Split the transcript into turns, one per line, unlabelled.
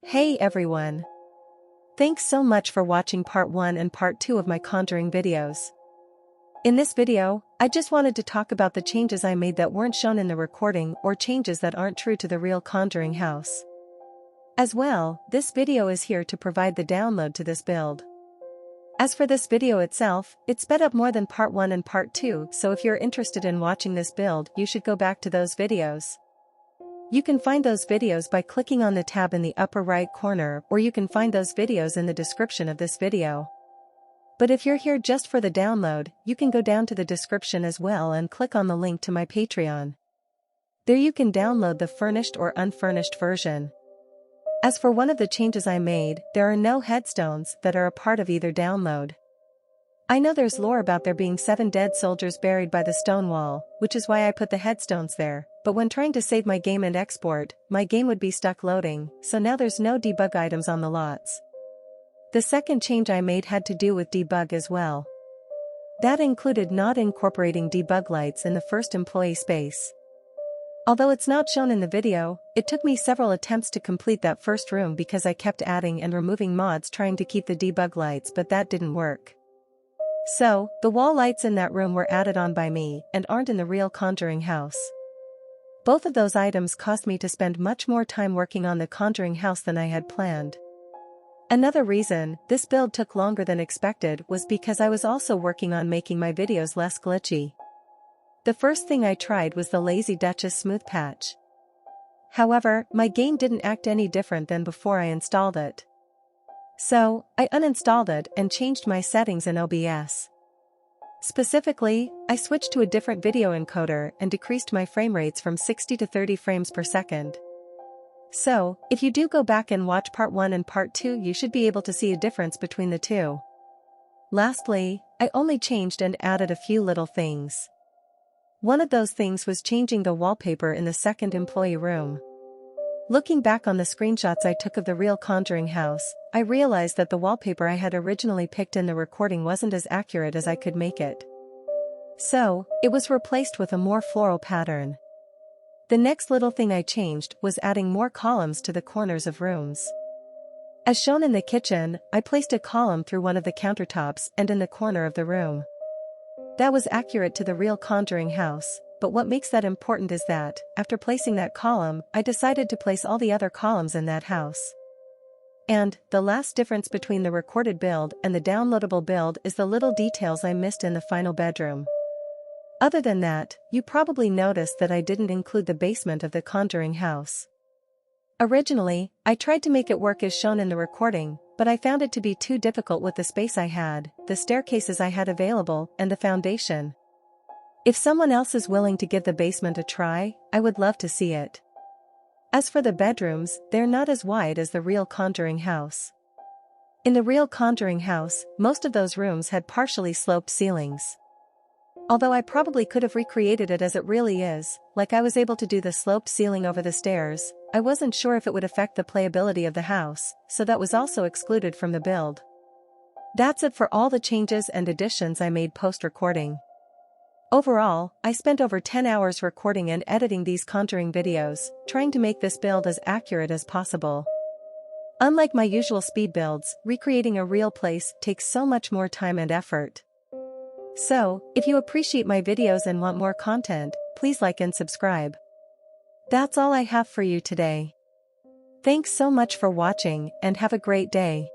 Hey everyone! Thanks so much for watching part 1 and part 2 of my Conjuring videos. In this video, I just wanted to talk about the changes I made that weren't shown in the recording or changes that aren't true to the real Conjuring house. As well, this video is here to provide the download to this build. As for this video itself, it's sped up more than part 1 and part 2, so if you're interested in watching this build, you should go back to those videos. You can find those videos by clicking on the tab in the upper right corner, or you can find those videos in the description of this video. But if you're here just for the download, you can go down to the description as well and click on the link to my Patreon. There you can download the furnished or unfurnished version. As for one of the changes I made, there are no headstones that are a part of either download. I know there's lore about there being 7 dead soldiers buried by the stone wall, which is why I put the headstones there, but when trying to save my game and export, my game would be stuck loading, so now there's no debug items on the lots. The second change I made had to do with debug as well. That included not incorporating debug lights in the first employee space. Although it's not shown in the video, it took me several attempts to complete that first room because I kept adding and removing mods trying to keep the debug lights, but that didn't work. So, the wall lights in that room were added on by me and aren't in the real Conjuring house. Both of those items caused me to spend much more time working on the Conjuring house than I had planned. Another reason this build took longer than expected was because I was also working on making my videos less glitchy. The first thing I tried was the lazy Duchess smooth patch. However, my game didn't act any different than before I installed it. So, I uninstalled it and changed my settings in OBS. Specifically, I switched to a different video encoder and decreased my frame rates from 60 to 30 frames per second. So, if you do go back and watch part 1 and part 2, you should be able to see a difference between the two. Lastly, I only changed and added a few little things. One of those things was changing the wallpaper in the second employee room. Looking back on the screenshots I took of the real Conjuring house, I realized that the wallpaper I had originally picked in the recording wasn't as accurate as I could make it. So, it was replaced with a more floral pattern. The next little thing I changed was adding more columns to the corners of rooms. As shown in the kitchen, I placed a column through one of the countertops and in the corner of the room. That was accurate to the real Conjuring house, but what makes that important is that, after placing that column, I decided to place all the other columns in that house. And, the last difference between the recorded build and the downloadable build is the little details I missed in the final bedroom. Other than that, you probably noticed that I didn't include the basement of the Conjuring house. Originally, I tried to make it work as shown in the recording, but I found it to be too difficult with the space I had, the staircases I had available, and the foundation. If someone else is willing to give the basement a try, I would love to see it. As for the bedrooms, they're not as wide as the real Conjuring house. In the real Conjuring house, most of those rooms had partially sloped ceilings. Although I probably could have recreated it as it really is, like I was able to do the sloped ceiling over the stairs, I wasn't sure if it would affect the playability of the house, so that was also excluded from the build. That's it for all the changes and additions I made post-recording. Overall, I spent over 10 hours recording and editing these Conjuring videos, trying to make this build as accurate as possible. Unlike my usual speed builds, recreating a real place takes so much more time and effort. So, if you appreciate my videos and want more content, please like and subscribe. That's all I have for you today. Thanks so much for watching, and have a great day.